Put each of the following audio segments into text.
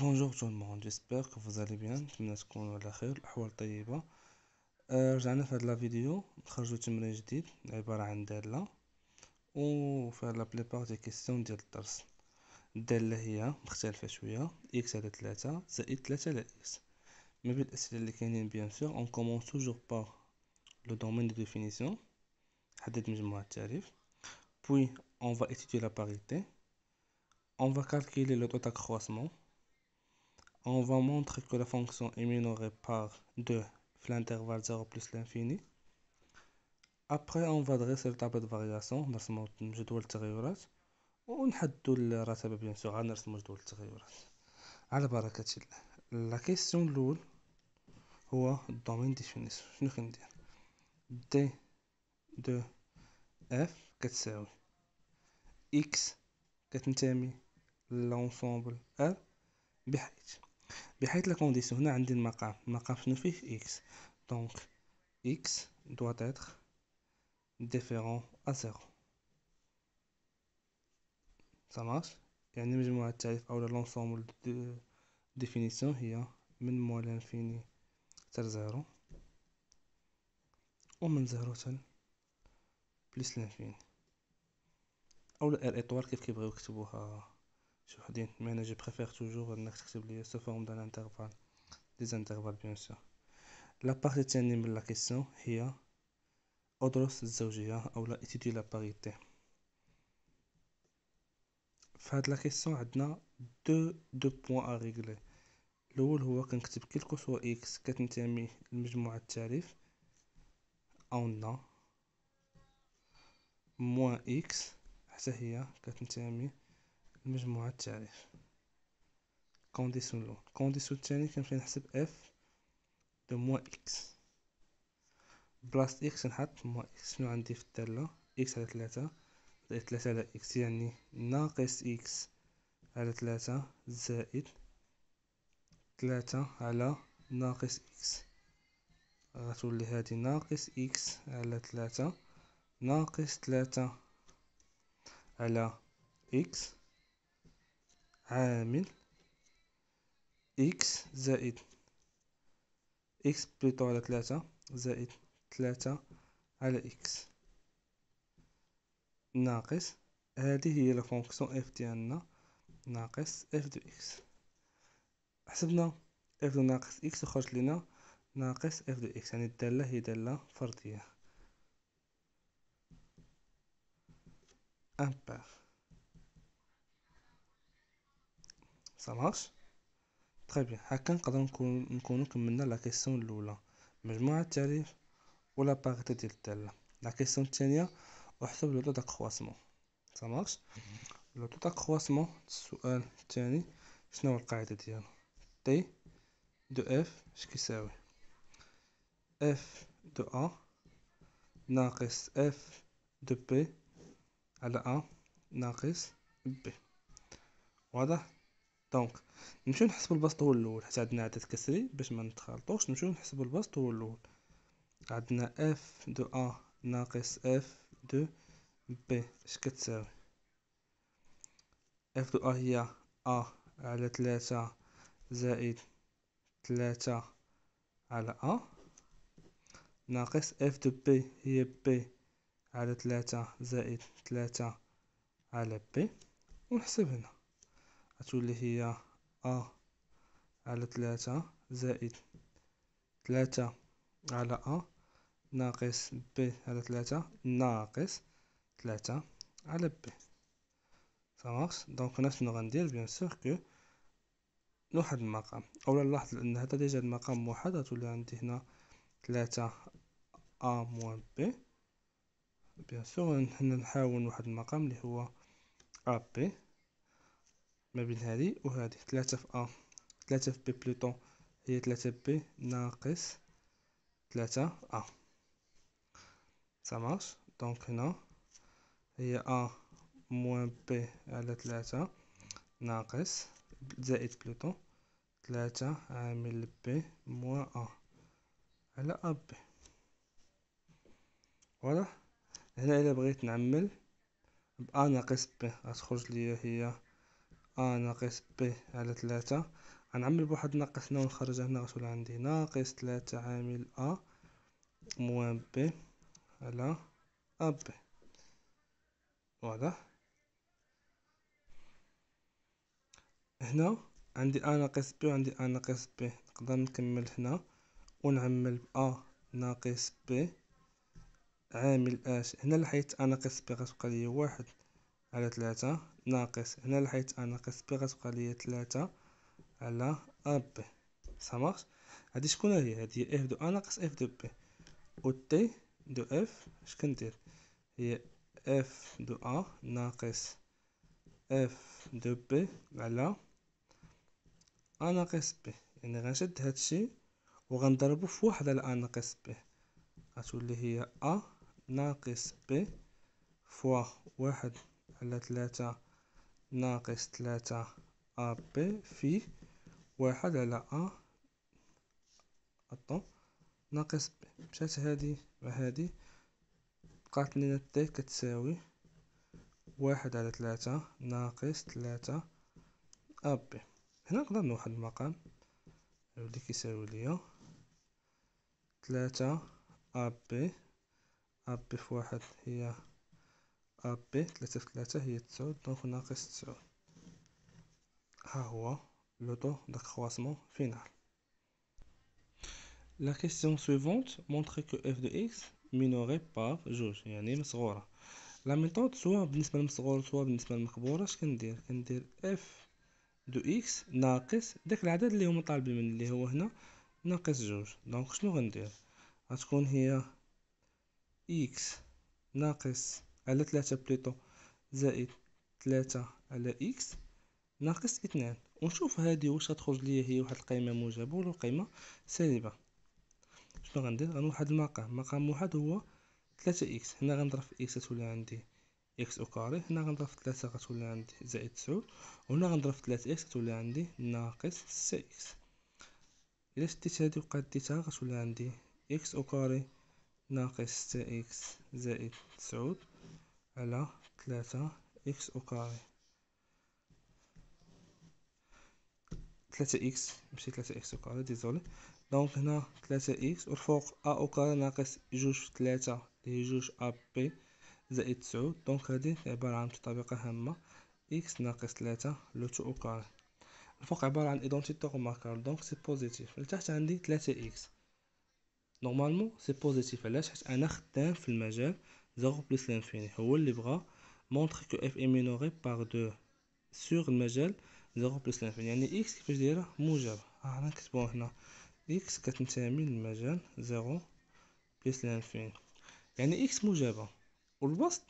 Bonjour tout le monde, j'espère que vous allez bien. نتمنى تكونوا على خير الأحوال طيبة. رجعنا في هاد لا فيديو نخرجوا تمرين جديد عبارة عن دالة وفيها لا بليبار دي كيسيون ديال الدرس. الدالة هي مختلفة شوية، إكس على 3 زائد 3 على إكس. ما بين الأسئلة اللي كاينين بيان سور on commence toujours par le domaine de définition، حدد مجموعة التعريف. Puis on va étudier la parité, on va calculer le taux d'accroissement. On va montrer que la fonction est minorée par 2 في l'intervalle 0 plus l'infini. Après, on va dresser le tableau de variation نرسمو جدول التغيرات ونحددو الرتبة بيان سور غنرسمو جدول التغيرات على بركة الله. لا كيسيون الأول هو الدومين ديفينيسيون. شنو كندير؟ دي دو اف كتساوي اكس كتنتمي لونسومبل ار بحيث لا كونديسيون. هنا عندي المقام شنو فيه اكس، دونك x doit être différent à 0. Ça marche؟ يعني مجموعة التعريف أو l'ensemble de définition هي من موان لانفيني حتى لزيرو ومن زيرو حتى بليس لانفيني، أو ار إطوال كيف كيبغيو يكتبوها شي وحدين. مي أنا جو بريفير توجور أنك تكتب لي سو فورم دان انترفال دي انترفال بيان سور. لا بارتي التانية من لا كيسيون هي أدرس الزوجية أو لا étudier la parité. فهاد لا كيسيون عندنا دو بوان ا ريغلي. الاول هو كنكتب كيلكو سوا اكس كتنتمي لمجموعة التعريف او موان اكس حتى هي كتنتمي لمجموعة التعريف. كونديسيون الاول. كونديسيون الثاني كنمشي نحسب اف دو موان اكس. بلاص اكس نحط موان اكس. شنو عندي في الدالة؟ اكس على 3 زائد 3 على اكس، يعني ناقص اكس على 3 زائد 3 على ناقص اكس. غتولي هادي ناقص اكس على 3 ناقص 3 على اكس عامل اكس زائد اكس بليتو على 3 زائد 3 على اكس ناقص هذه هي لا فونكسيون اف ديالنا ناقص اف دو اكس. حسبنا اف دو ناقص اكس وخرج لنا ناقص اف دو اكس، يعني الدالة هي دالة فردية امبير. ça marche très bien. هكا نقدروا نكونوا كملنا لا كيسيون الاولى، مجموعة التعريف ولا باريتي ديال الدالة. لا كيسيون الثانية احسب لو طو داكرواسمون. ça marche. لو طو داكرواسمون السؤال الثاني شنو هو القاعدة ديالو؟ تي دو اف اش كيساوي اف دو ا ناقص اف دو بي على ا ناقص بي. واضح؟ دونك نمشيو نحسبو البسط هو الاول حيت عندنا عدد كسري باش ما نتخلطوش. نمشيو نحسبو البسط هو الاول. عندنا اف دو ا ناقص اف دو بي اش كتساوي؟ اف دو ا هي ا على 3 زائد 3 على ا ناقص اف دو بي هي بي على 3 زائد 3 على بي. ونحسب هنا غتولي هي ا على 3 زائد 3 على ا ناقص بي على 3 ناقص 3 على بي. صافي. دونك هنا شنو غندير؟ بيان سور كو نوحد المقام، اولا نلاحظ ان هذا ديجا المقام موحد. غتولي عندي هنا 3 ا موان بي. بيان سور هنا نحاول نوحد المقام اللي هو ا بي ما بين هذه وهذه. 3 في ا 3 في بي بلوتو هي 3 بي ناقص 3 ا. ça marche. دونك هنا هي ا موان بي على 3 ناقص زائد بلوتو 3 عامل بي موان ا على ا بي. واضح؟ هنا الا بغيت نعمل ب ا ناقص بي غتخرج ليا هي ناقص بي على 3. غنعمل بواحد ناقص هنا ونخرجها هنا، غتولي عندي ناقص 3 عامل أ موان بي على أ بي. واضح؟ هنا عندي أ ناقص بي وعندي أ ناقص بي، نقدر نكمل هنا ونعمل أ ناقص بي عامل اش. هنا لحيت أ ناقص بي غتبقى ليا 1 على 3 ناقص، هنا لحيت أ ناقص بي غتبقى ليا 3 على أ بي. صامارش. هادي شكون هي؟ هادي هي اف دو أ ناقص اف دو بي، و تي دو اف اش كندير؟ هي اف دو أ ناقص اف دو بي على أ ناقص بي. يعني غنشد هادشي وغنضربو في 1 على أ ناقص بي، غتولي هي أ ناقص بي فوا 1 على 3 ناقص 3 أ بي في 1 على أ ناقص بي. مشات هادي مع هادي، بقات لينا تي كتساوي 1 على 3 ناقص 3 أ بي. هنا نقدر نوحد المقام، يولي كيساوي ليا 3 أ بي. أ بي في 1 هي أ بي، 3 في 3 هي 9، دونك ناقص 9. ها هو لو طو d'accroissement final. La question suivante montre que f de x minoré par جوج، يعني مصغورة. لا ميثود سواء بالنسبة للمصغور سواء بالنسبة للمكبورة، اش كندير اف دو اكس ناقص داك العدد اللي هما طالبين مني اللي هو هنا ناقص جوج. دونك شنو غندير؟ غتكون هي اكس ناقص على 3 بليطو زائد 3 على اكس ناقص 2، ونشوف هادي واش غتخرج ليا هي واحد القيمة موجبة ولا قيمة سالبة. شنو غندير؟ غنوحد المقام، مقام واحد هو 3 اكس، هنا غنضرب في اكس غتولي عندي اكس او كاري، هنا غنضرب في 3 غتولي عندي زائد 9، وهنا غنضرب في 3 اكس غتولي عندي ناقص 6 اكس. الا شديت هادي وقاديتها غتولي عندي اكس او كاري ناقص 6 اكس زائد 9 على 3 اكس او كاري. 3 اكس ماشي 3 اكس او كاري، ديزولي. دونك هنا 3 اكس والفوق ا او كاري ناقص جوج في 3 اللي هي جوج ا بي زائد 9، دونك هادي عبارة عن متطابقة هامة x ناقص 3 لو تو او كاري. الفوق عبارة عن ايدونتيتي غوماركابل، دونك سي بوزيتيف. لتحت عندي 3 x نورمالمون سي بوزيتيف. علاش؟ حيت انا خدام في المجال 0 بلس لانفيني، هو اللي بغا مونطري كو اف اي مينوري باغ 2 سور المجال 0 بلس لانفيني، يعني x كيفاش دايره موجبة. رانا نكتبوها هنا x كتنتمي للمجال 0 بلس لانفيني، يعني x موجبة والبسط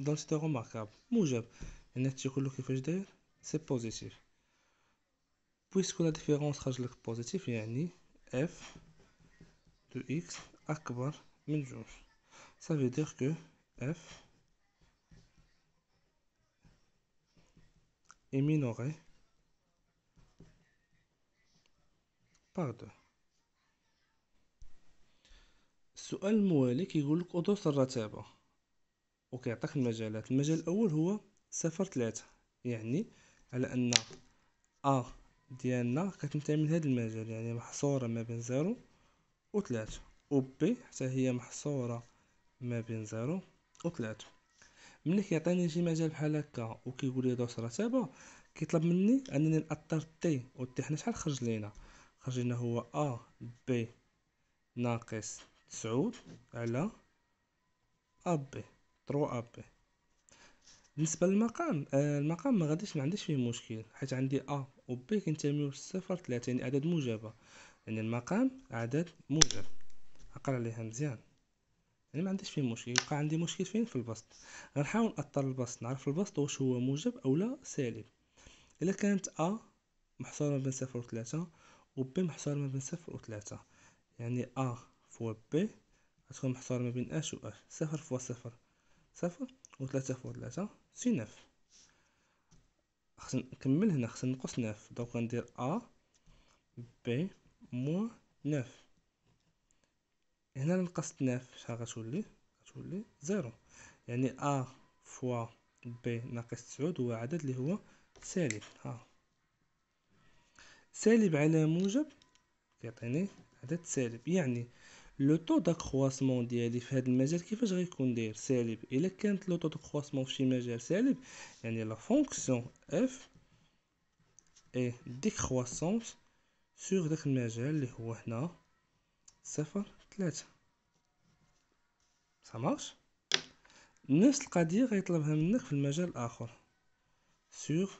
ايدونتيتي غوماركابل موجب، يعني هادشي كله كيفاش داير سي بوزيتيف. بويسكو لا ديفيرونس خرج لك بوزيتيف، يعني اف دو اكس اكبر من جوج. ça veut dire que f est minoré par 2. السؤال الموالي كيقولك ادرس الرتابة وكيعطيك المجالات. المجال الاول هو 0 3، يعني على ان ا ديالنا كتنتمي لهذا المجال، يعني محصورة ما بين 0 و 3، و بي حتى هي محصورة ما بين 0 و 3. ملي كيعطيني شي مجال بحال هكا وكيقول لي دوس رتابة، كيطلب مني انني ناثر تي، و تي حنا شحال خرج لينا؟ خرج لينا هو ا بي ناقص 9 على ا بي 3 ا بي. بالنسبه للمقام المقام ما غاديش، ما عنديش فيه مشكل، حيت عندي ا و بي كينتميو ل 0 3، يعني اعداد موجبه، يعني المقام عدد موجب. عقل عليها مزيان، يعني ما عنديش فيه مشكل. يبقى عندي مشكل فين؟ في البسط. غنحاول ناثر البسط، نعرف البسط واش هو موجب او لا سالب. الا كانت ا محصوره ما بين 0 و 3 و بي محصوره ما بين 0 و 3، يعني ا فوا بي غتكون محصوره ما بين اش و اش. 0 فوا 0 0، و 3 فوا 3 سي 9. خصني نكمل هنا، خصني نقص 9، دونك غندير ا بي موان 9. هنا نقصت 9 شحال غتولي؟ غتولي 0، يعني ا فوا بي ناقص 9 هو عدد اللي هو سالب. سالب على موجب كيعطيني عدد سالب. يعني لو طو داكرواسمون ديالي في هذا المجال كيفاش غيكون داير؟ سالب. الا كانت لو طو داكرواسمون في شي مجال سالب، يعني لا فونكسيون اف اي ديكرواسونت سور داك المجال اللي هو هنا 0.3. سامارش. نفس القضيه غيطلبها منك في المجال الاخر سور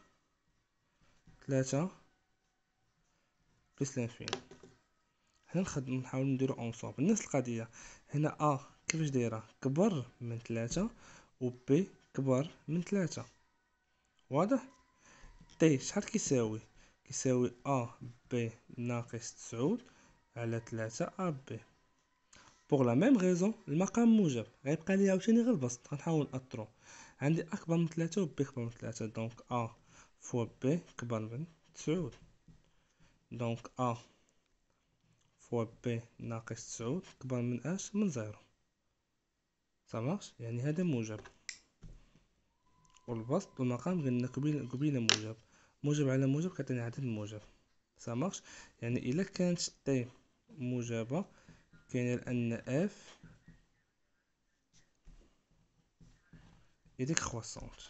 3 بلس لانفيني. هنا نحاول نديرو اونصومبل نفس القضيه. هنا كيفاش دايره؟ كبر من 3 و بي كبر من 3. واضح؟ تي شحال كيساوي؟ كيساوي بي ناقص 9 على 3 بي. بوغ لا ميم غيزون المقام موجب، غيبقى لي عاوتاني غير البسط. غنحاول نأطرو. عندي اكبر من 3 و بي كبر من 3، دونك فوا بي كبر من 9. دونك فوا بي ناقص 9 كبر من اش؟ من 0. صافاش. يعني هذا موجب، والبسط والمقام قلنا قبيله موجب. موجب على موجب كيعطيني عدد موجب. صافاش. يعني الا كانت تي موجبه كاين ان اف اي ديكرواسونت.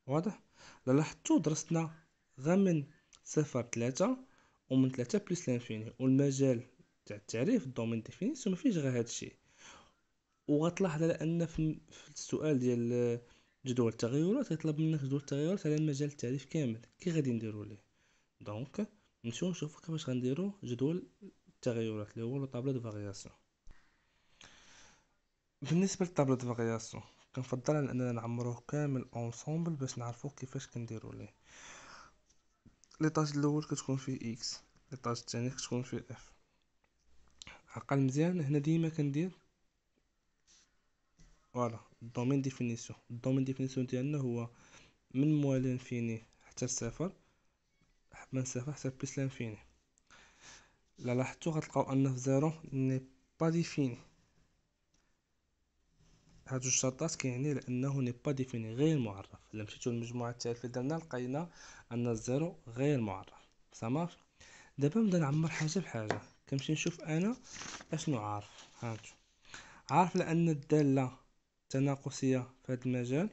واضح؟ لاحظتو درسنا غير من 0 ومن 3 بلس لانفيني، والمجال تاع التعريف الدومين ديفينيسيون مفيش غير هادشي. وغتلاحظ على ان في السؤال ديال جدول التغيرات يطلب منك جدول التغيرات على المجال التعريف كامل. كي غادي نديرو ليه؟ دونك نمشيو نشوفو كيفاش غنديرو جدول التغيرات اللي هو لو طابلو دو فارياسيون. بالنسبه للطابلو دو فارياسيون كنفضل على اننا نعمروه كامل اونصومبل باش نعرفو كيفاش كنديرو ليه. ليطاج الاول كتكون فيه اكس، ليطاج الثاني كتكون فيه اف. عقل مزيان. هنا ديما كندير فوالا الدومين ديفينيسيون ديالنا هو من موال لانفيني حتى لصفر، من صفر حتى بلس لانفيني. لا لاحظتو غتلقاو ان في زيرو ني با ديفيني. هاد جوج شرطات كيعني لانه ني با ديفيني غير معرف. الا مشيتو للمجموعه الثالثه درنا لقينا ان الزيرو غير معرف. سامر. دابا نبدا نعمر حاجه بحاجه. كنمشي نشوف انا اشنو عارف. هانتو عارف لان الداله تناقصيه في هذا المجال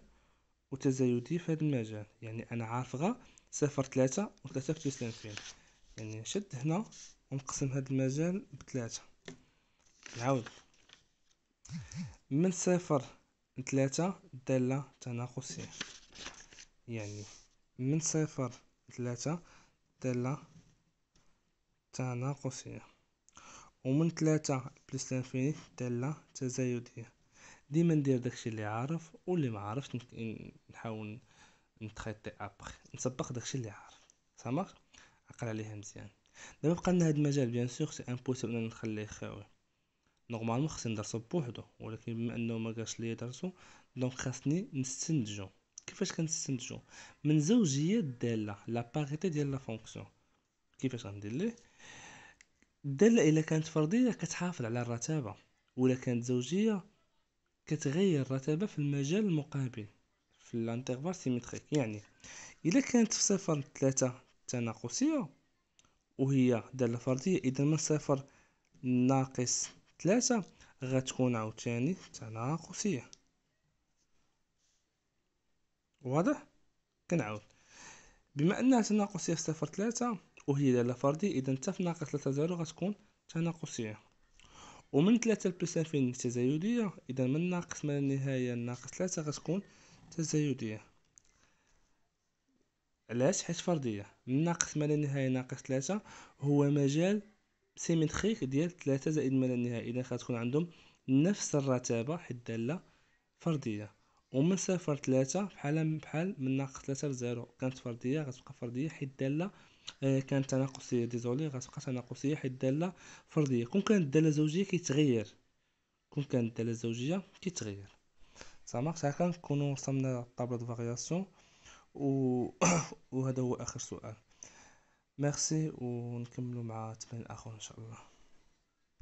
وتزايديه في هذا المجال. يعني انا عارف غا 0.3 و3 بلس لانفيني. يعني نشد هنا ونقسم هذا المجال ب3. نعاود من 0 ل3 دالة تناقصية. يعني من 0 ل3 دالة تناقصية، ومن 3 بلس لانفيني دالة تزايدية. ديما ندير داكشي اللي عارف، واللي ما عارفش نحاول نتخيطي ابخي نسبق داكشي اللي عارف. سامر. عقل عليها مزيان. دابا بقى لنا هاد المجال بيان سور سي امبوسيبل ان نخليه خاوي. نورمالمون خصني ندرسو بوحدو، ولكن بما انه ما قالش ليا درسو دونك خاصني نستنتجو. كيفاش كنستنتجو؟ من زوجيه الداله لا باريتي ديال لا فونكسيون. كيفاش غندير ليه؟ الداله الا كانت فرديه كتحافظ على الرتابه، ولا كانت زوجيه كتغير الرتابه في المجال المقابل في الانترفال سيمتريك. يعني الا كانت في 0.3 تناقصيه وهي داله فرديه، اذا من 0 ناقص 3 غتكون عاوتاني تناقصيه. واضح؟ كنعاود. بما انها تناقصيه في 0.3 وهي داله فرديه، اذا حتى في ناقص 3 0 غتكون تناقصيه. ومن 3 بلس انفيني تزايديه، اذا من ناقص ما لا نهايه ناقص 3 غتكون تزايديه. علاش؟ حيت فرديه. من ناقص ما لا نهايه ناقص 3 هو مجال سيمتريك ديال 3 زائد ما لا نهايه، اذا غتكون عندهم نفس الرتابه حيت داله فرديه. ومن 0 ل3 بحال من ناقص 3 ل0 كانت فرديه غتبقى فرديه حيت داله كانت تناقصيه. ديزولي غتبقى تناقصيه حيت داله فرديه. كون كانت داله زوجيه كيتغير. كون كانت داله زوجيه كيتغير. صافي. هكا نكونوا وصلنا لطابلو دو فارياسيون و... وهذا هو اخر سؤال. ميرسي، ونكملوا مع التمرين الاخر ان شاء الله.